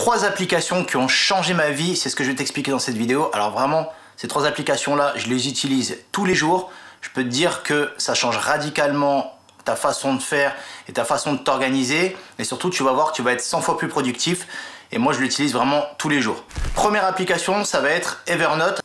3 applications qui ont changé ma vie, c'est ce que je vais t'expliquer dans cette vidéo. Alors vraiment, ces 3 applications-là, je les utilise tous les jours. Je peux te dire que ça change radicalement ta façon de faire et ta façon de t'organiser. Et surtout, tu vas voir que tu vas être 100 fois plus productif. Et moi, je l'utilise vraiment tous les jours. Première application, ça va être Evernote.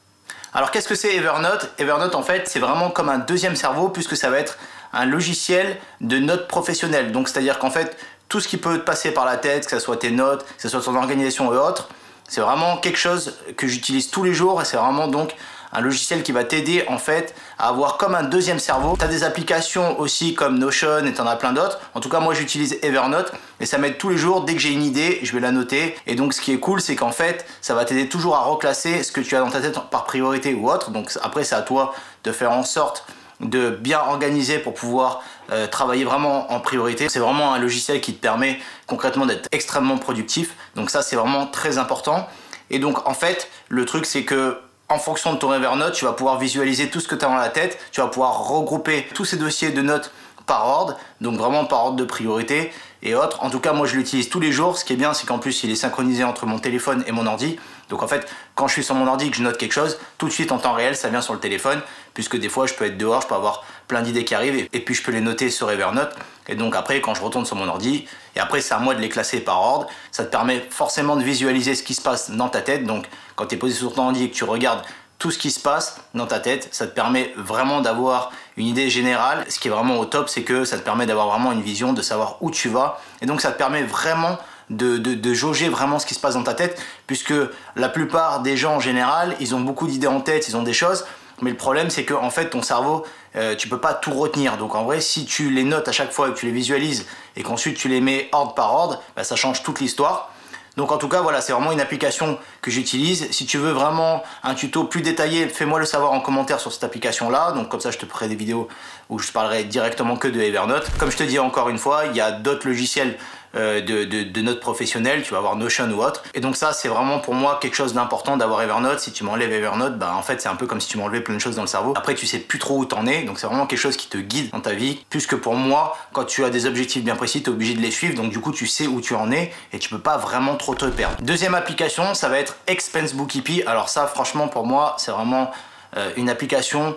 Alors, qu'est-ce que c'est Evernote? Evernote, en fait, c'est vraiment comme un deuxième cerveau puisque ça va être un logiciel de notes professionnelles. Donc, c'est-à-dire qu'en fait, tout ce qui peut te passer par la tête, que ce soit tes notes, que ce soit ton organisation et autres, c'est vraiment quelque chose que j'utilise tous les jours et c'est vraiment donc un logiciel qui va t'aider en fait à avoir comme un deuxième cerveau. Tu as des applications aussi comme Notion et tu en as plein d'autres. En tout cas, moi j'utilise Evernote et ça m'aide tous les jours. Dès que j'ai une idée, je vais la noter. Et donc ce qui est cool, c'est qu'en fait, ça va t'aider toujours à reclasser ce que tu as dans ta tête par priorité ou autre. Donc après, c'est à toi de faire en sorte de bien organiser pour pouvoir travailler vraiment en priorité. C'est vraiment un logiciel qui te permet concrètement d'être extrêmement productif. Donc ça, c'est vraiment très important. Et donc en fait, le truc, c'est que en fonction de ton Evernote, tu vas pouvoir visualiser tout ce que tu as dans la tête, tu vas pouvoir regrouper tous ces dossiers de notes par ordre, donc vraiment par ordre de priorité et autres. En tout cas, moi je l'utilise tous les jours. Ce qui est bien, c'est qu'en plus il est synchronisé entre mon téléphone et mon ordi. Donc en fait, quand je suis sur mon ordi et que je note quelque chose, tout de suite en temps réel, ça vient sur le téléphone, puisque des fois je peux être dehors, je peux avoir plein d'idées qui arrivent et puis je peux les noter sur Evernote. Et donc après, quand je retourne sur mon ordi, et après c'est à moi de les classer par ordre, ça te permet forcément de visualiser ce qui se passe dans ta tête. Donc quand tu es posé sur ton ordi et que tu regardes tout ce qui se passe dans ta tête, ça te permet vraiment d'avoir une idée générale. Ce qui est vraiment au top, c'est que ça te permet d'avoir vraiment une vision, de savoir où tu vas. Et donc ça te permet vraiment de jauger vraiment ce qui se passe dans ta tête, puisque la plupart des gens en général, ils ont beaucoup d'idées en tête, ils ont des choses, mais le problème c'est que en fait ton cerveau, tu peux pas tout retenir. Donc en vrai, si tu les notes à chaque fois et que tu les visualises et qu'ensuite tu les mets ordre par ordre, bah, ça change toute l'histoire. Donc en tout cas, voilà, c'est vraiment une application que j'utilise. Si tu veux vraiment un tuto plus détaillé, fais-moi le savoir en commentaire sur cette application-là. Donc comme ça, je te ferai des vidéos où je parlerai directement que de Evernote. Comme je te dis encore une fois, il y a d'autres logiciels de notes professionnelles, tu vas avoir Notion ou autre. Et donc ça, c'est vraiment pour moi quelque chose d'important d'avoir Evernote. Si tu m'enlèves Evernote, bah en fait c'est un peu comme si tu m'enlevais plein de choses dans le cerveau. Après tu sais plus trop où t'en es, donc c'est vraiment quelque chose qui te guide dans ta vie. Plus que pour moi, quand tu as des objectifs bien précis, tu es obligé de les suivre, donc du coup tu sais où tu en es et tu peux pas vraiment trop te perdre. Deuxième application, ça va être Expense Bookkeepy. Alors ça, franchement pour moi, c'est vraiment une application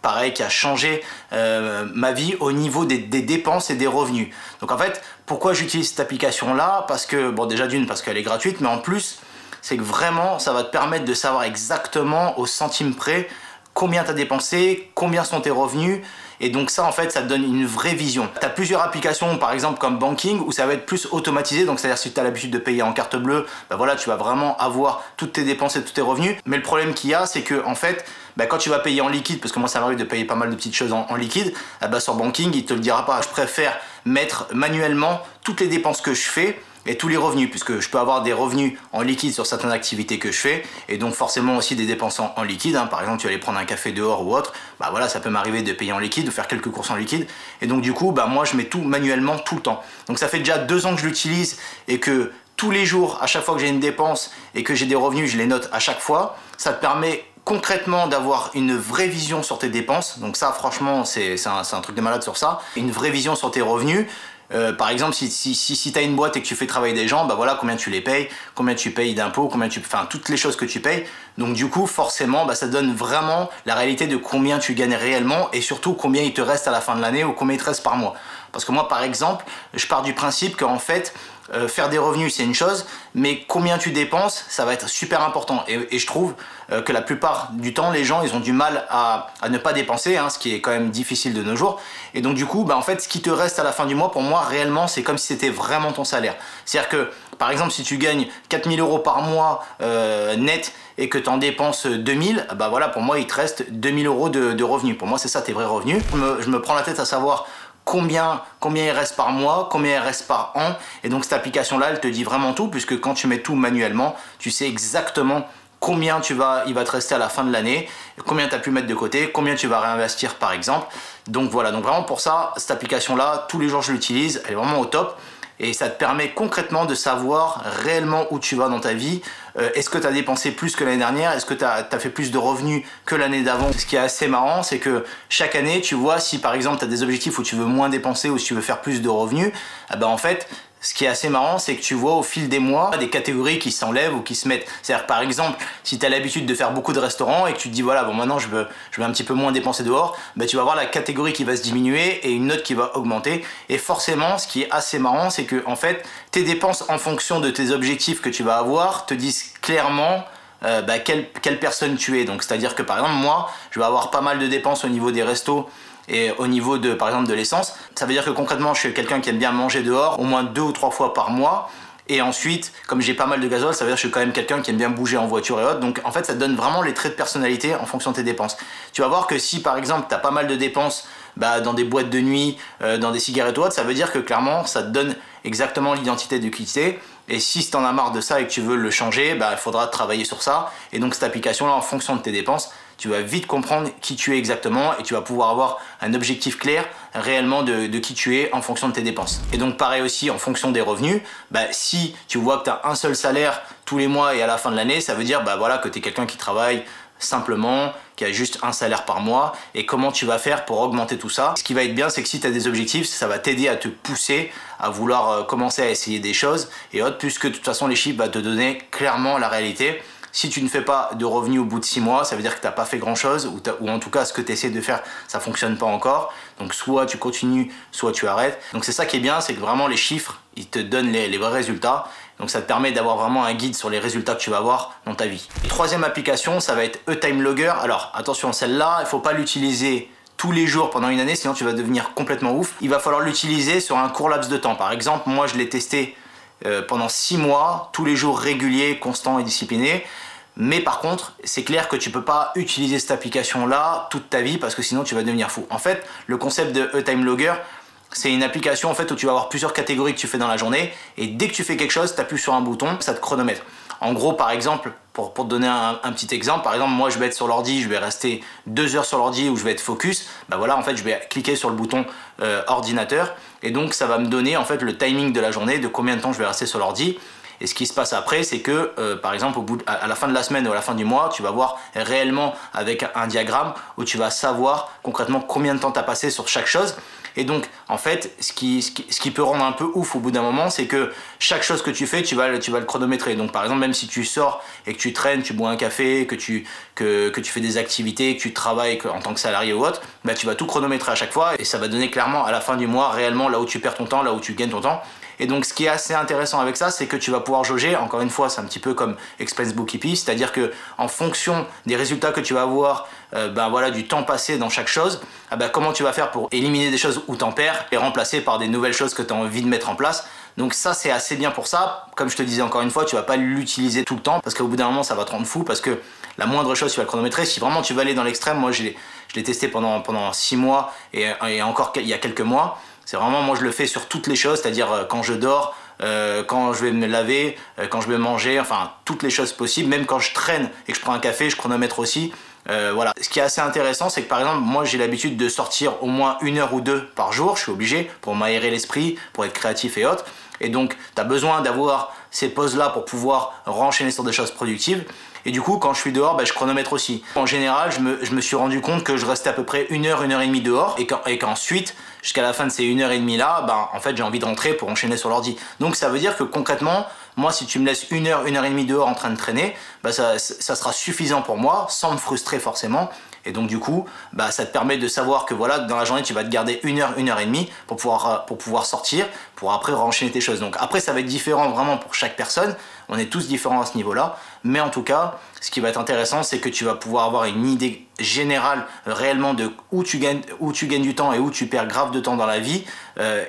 pareil qui a changé ma vie au niveau des dépenses et des revenus. Donc en fait, pourquoi j'utilise cette application là? Parce que, bon, déjà d'une, parce qu'elle est gratuite, mais en plus c'est que vraiment ça va te permettre de savoir exactement au centime près combien tu as dépensé, combien sont tes revenus. Et donc ça, en fait, ça te donne une vraie vision. Tu as plusieurs applications, par exemple comme Banking, où ça va être plus automatisé. Donc c'est-à-dire si tu as l'habitude de payer en carte bleue, bah voilà, tu vas vraiment avoir toutes tes dépenses et tous tes revenus. Mais le problème qu'il y a, c'est que en fait, bah, quand tu vas payer en liquide, parce que moi ça m'arrive de payer pas mal de petites choses en liquide, bah, sur Banking, il te le dira pas. Je préfère mettre manuellement toutes les dépenses que je fais et tous les revenus, puisque je peux avoir des revenus en liquide sur certaines activités que je fais, et donc forcément aussi des dépenses en liquide, hein. Par exemple, tu vas aller prendre un café dehors ou autre, bah voilà, ça peut m'arriver de payer en liquide ou faire quelques courses en liquide, et donc du coup, bah moi je mets tout manuellement tout le temps. Donc ça fait déjà 2 ans que je l'utilise et que tous les jours, à chaque fois que j'ai une dépense et que j'ai des revenus, je les note à chaque fois. Ça te permet concrètement d'avoir une vraie vision sur tes dépenses. Donc ça, franchement, c'est un truc de malade sur ça. Une vraie vision sur tes revenus. Par exemple, si tu as une boîte et que tu fais travailler des gens, bah voilà combien tu les payes, combien tu payes d'impôts, enfin toutes les choses que tu payes. Donc du coup, forcément, bah, ça donne vraiment la réalité de combien tu gagnes réellement et surtout combien il te reste à la fin de l'année ou combien il te reste par mois. Parce que moi, par exemple, je pars du principe qu'en fait, faire des revenus c'est une chose, mais combien tu dépenses, ça va être super important. Et je trouve que la plupart du temps, les gens ils ont du mal à ne pas dépenser, hein, ce qui est quand même difficile de nos jours. Et donc du coup, bah, en fait, ce qui te reste à la fin du mois, pour moi, réellement, c'est comme si c'était vraiment ton salaire. C'est-à-dire que, par exemple, si tu gagnes 4 000 € par mois net et que tu en dépenses 2 000, bah voilà, pour moi, il te reste 2 000 € de revenus. Pour moi, c'est ça tes vrais revenus. Je me prends la tête à savoir combien il reste par mois, combien il reste par an. Et donc cette application là, elle te dit vraiment tout, puisque quand tu mets tout manuellement, tu sais exactement combien il va te rester à la fin de l'année, combien tu as pu mettre de côté, combien tu vas réinvestir par exemple. Donc voilà, donc vraiment pour ça, cette application là, tous les jours je l'utilise, elle est vraiment au top. Et ça te permet concrètement de savoir réellement où tu vas dans ta vie. Est-ce que tu as dépensé plus que l'année dernière? Est-ce que tu as fait plus de revenus que l'année d'avant? Ce qui est assez marrant, c'est que chaque année, tu vois, si par exemple tu as des objectifs où tu veux moins dépenser ou si tu veux faire plus de revenus, eh ben en fait, ce qui est assez marrant, c'est que tu vois au fil des mois des catégories qui s'enlèvent ou qui se mettent. C'est-à-dire par exemple, si tu as l'habitude de faire beaucoup de restaurants et que tu te dis voilà, bon maintenant je veux un petit peu moins dépenser dehors, bah, tu vas voir la catégorie qui va se diminuer et une autre qui va augmenter. Et forcément, ce qui est assez marrant, c'est que en fait, tes dépenses en fonction de tes objectifs que tu vas avoir te disent clairement quelle personne tu es. Donc c'est-à-dire que par exemple, moi, je vais avoir pas mal de dépenses au niveau des restos et au niveau de, par exemple, de l'essence. Ça veut dire que concrètement, je suis quelqu'un qui aime bien manger dehors au moins 2 ou 3 fois par mois. Et ensuite, comme j'ai pas mal de gasoil, ça veut dire que je suis quand même quelqu'un qui aime bien bouger en voiture et autres. Donc en fait, ça te donne vraiment les traits de personnalité en fonction de tes dépenses. Tu vas voir que si par exemple, tu as pas mal de dépenses dans des boîtes de nuit, dans des cigarettes ou autres, ça veut dire que clairement, ça te donne exactement l'identité de qui tu es. Et si tu en as marre de ça et que tu veux le changer, il faudra travailler sur ça. Et donc cette application-là, en fonction de tes dépenses, tu vas vite comprendre qui tu es exactement et tu vas pouvoir avoir un objectif clair réellement de qui tu es en fonction de tes dépenses. Et donc pareil aussi en fonction des revenus, si tu vois que tu as un seul salaire tous les mois et à la fin de l'année, ça veut dire voilà, que tu es quelqu'un qui travaille simplement, qui a juste un salaire par mois. Et comment tu vas faire pour augmenter tout ça? Ce qui va être bien, c'est que si tu as des objectifs, ça va t'aider à te pousser à vouloir commencer à essayer des choses et autres, puisque de toute façon les chiffres vont te donner clairement la réalité. Si tu ne fais pas de revenus au bout de 6 mois, ça veut dire que tu n'as pas fait grand chose ou en tout cas ce que tu essaies de faire, ça ne fonctionne pas encore. Donc soit tu continues, soit tu arrêtes. Donc c'est ça qui est bien, c'est que vraiment les chiffres, ils te donnent les vrais résultats. Donc ça te permet d'avoir vraiment un guide sur les résultats que tu vas avoir dans ta vie. Troisième application, ça va être eTimeLogger. Alors attention, celle-là, il ne faut pas l'utiliser tous les jours pendant une année, sinon tu vas devenir complètement ouf. Il va falloir l'utiliser sur un court laps de temps. Par exemple, moi je l'ai testé pendant 6 mois, tous les jours réguliers, constants et disciplinés. Mais par contre, c'est clair que tu ne peux pas utiliser cette application-là toute ta vie parce que sinon tu vas devenir fou. En fait, le concept de eTimeLogger, c'est une application en fait où tu vas avoir plusieurs catégories que tu fais dans la journée et dès que tu fais quelque chose, tu appuies sur un bouton, ça te chronomètre. En gros, par exemple, pour te donner un petit exemple, par exemple, moi je vais être sur l'ordi, je vais rester 2 heures sur l'ordi où je vais être focus, voilà, en fait, je vais cliquer sur le bouton ordinateur et donc ça va me donner en fait le timing de la journée, de combien de temps je vais rester sur l'ordi. Et ce qui se passe après, c'est que, par exemple, à la fin de la semaine ou à la fin du mois, tu vas voir réellement avec un diagramme où tu vas savoir concrètement combien de temps tu as passé sur chaque chose. Et donc, en fait, ce qui peut rendre un peu ouf au bout d'un moment, c'est que chaque chose que tu fais, tu vas le chronométrer. Donc, par exemple, même si tu sors et que tu traînes, tu bois un café, que tu fais des activités, que tu travailles en tant que salarié ou autre, tu vas tout chronométrer à chaque fois et ça va donner clairement à la fin du mois réellement là où tu perds ton temps, là où tu gagnes ton temps. Et donc ce qui est assez intéressant avec ça, c'est que tu vas pouvoir jauger, encore une fois c'est un petit peu comme Expense Bookkeeping, c'est-à-dire que en fonction des résultats que tu vas avoir, voilà, du temps passé dans chaque chose, comment tu vas faire pour éliminer des choses où tu en perds et remplacer par des nouvelles choses que tu as envie de mettre en place. Donc ça c'est assez bien pour ça. Comme je te disais encore une fois, tu vas pas l'utiliser tout le temps parce qu'au bout d'un moment ça va te rendre fou parce que la moindre chose tu vas le chronométrer. Si vraiment tu vas aller dans l'extrême, moi je l'ai testé pendant 6 mois et encore il y a quelques mois. C'est vraiment, moi je le fais sur toutes les choses, c'est-à-dire quand je dors, quand je vais me laver, quand je vais manger, enfin toutes les choses possibles. Même quand je traîne et que je prends un café, je chronomètre aussi. Voilà. Ce qui est assez intéressant, c'est que par exemple, moi j'ai l'habitude de sortir au moins 1 heure ou 2 par jour, je suis obligé pour m'aérer l'esprit, pour être créatif et autres. Et donc, tu as besoin d'avoir ces pauses-là pour pouvoir renchaîner sur des choses productives. Et du coup, quand je suis dehors, je chronomètre aussi. En général, je me suis rendu compte que je restais à peu près 1 heure, 1 heure et demie dehors et qu'ensuite, jusqu'à la fin de ces 1 heure et demie là, en fait, j'ai envie de rentrer pour enchaîner sur l'ordi. Donc, ça veut dire que concrètement, moi, si tu me laisses 1 heure, 1 heure et demie dehors en train de traîner, ça sera suffisant pour moi, sans me frustrer forcément. Et donc du coup, ça te permet de savoir que voilà, dans la journée, tu vas te garder 1 heure, 1 heure et demie pour pouvoir sortir, pour après renchaîner tes choses. Donc après, ça va être différent vraiment pour chaque personne. On est tous différents à ce niveau-là. Mais en tout cas, ce qui va être intéressant, c'est que tu vas pouvoir avoir une idée générale réellement de où tu gagnes du temps et où tu perds grave de temps dans la vie.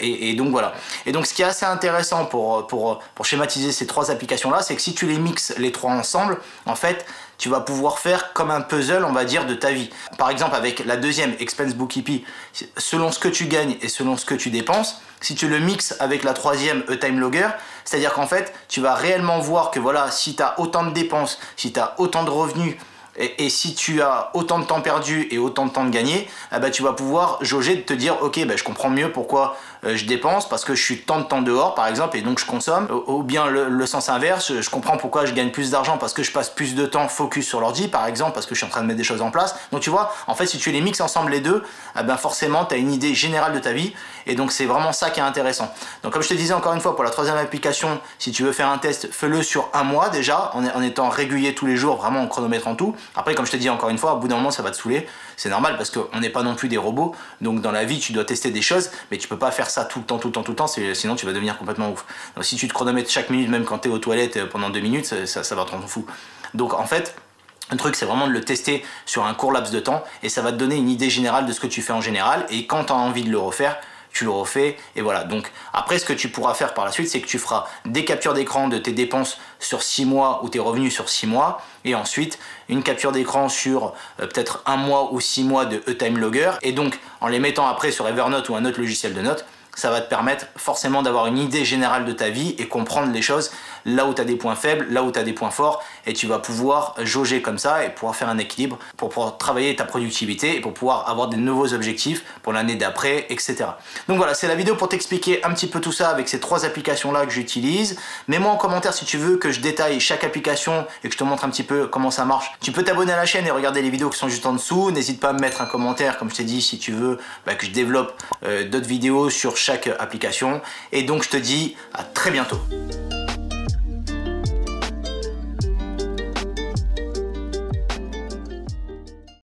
Et donc voilà. Et donc ce qui est assez intéressant pour schématiser ces 3 applications-là, c'est que si tu les mixes les 3 ensemble, en fait, tu vas pouvoir faire comme un puzzle, on va dire, de ta vie. Par exemple, avec la deuxième, Expense Bookkeeping, selon ce que tu gagnes et selon ce que tu dépenses, si tu le mixes avec la troisième, eTimeLogger, c'est-à-dire qu'en fait, tu vas réellement voir que voilà, si tu as autant de dépenses, si tu as autant de revenus, et si tu as autant de temps perdu et autant de temps de gagné, tu vas pouvoir jauger de te dire ok, je comprends mieux pourquoi je dépense parce que je suis tant de temps dehors par exemple et donc je consomme, ou bien le sens inverse, je comprends pourquoi je gagne plus d'argent parce que je passe plus de temps focus sur l'ordi par exemple, parce que je suis en train de mettre des choses en place. Donc tu vois, en fait si tu les mixes ensemble les deux, eh ben forcément tu as une idée générale de ta vie et donc c'est vraiment ça qui est intéressant. Donc comme je te disais encore une fois, pour la troisième application, si tu veux faire un test, fais-le sur un mois déjà, en étant régulier tous les jours, vraiment en chronométrant tout. Après comme je te dis encore une fois, au bout d'un moment ça va te saouler, c'est normal parce qu'on n'est pas non plus des robots, donc dans la vie tu dois tester des choses, mais tu peux pas faire ça tout le temps, sinon tu vas devenir complètement ouf. Donc si tu te chronomètres chaque minute, même quand tu es aux toilettes pendant 2 minutes, ça va te rendre fou. Donc en fait, le truc c'est vraiment de le tester sur un court laps de temps et ça va te donner une idée générale de ce que tu fais en général, et quand tu as envie de le refaire, tu le refais et voilà. Donc après ce que tu pourras faire par la suite, c'est que tu feras des captures d'écran de tes dépenses sur 6 mois ou tes revenus sur 6 mois, et ensuite une capture d'écran sur peut-être 1 mois ou 6 mois de E-Time Logger, et donc en les mettant après sur Evernote ou un autre logiciel de notes, ça va te permettre forcément d'avoir une idée générale de ta vie et comprendre les choses, là où tu as des points faibles, là où tu as des points forts, et tu vas pouvoir jauger comme ça et pouvoir faire un équilibre pour pouvoir travailler ta productivité et pour pouvoir avoir des nouveaux objectifs pour l'année d'après, etc. Donc voilà, c'est la vidéo pour t'expliquer un petit peu tout ça avec ces 3 applications là que j'utilise. Mets-moi en commentaire si tu veux que je détaille chaque application et que je te montre un petit peu comment ça marche. Tu peux t'abonner à la chaîne et regarder les vidéos qui sont juste en dessous. N'hésite pas à me mettre un commentaire, comme je t'ai dit, si tu veux que je développe d'autres vidéos sur chaque application. Et donc je te dis à très bientôt.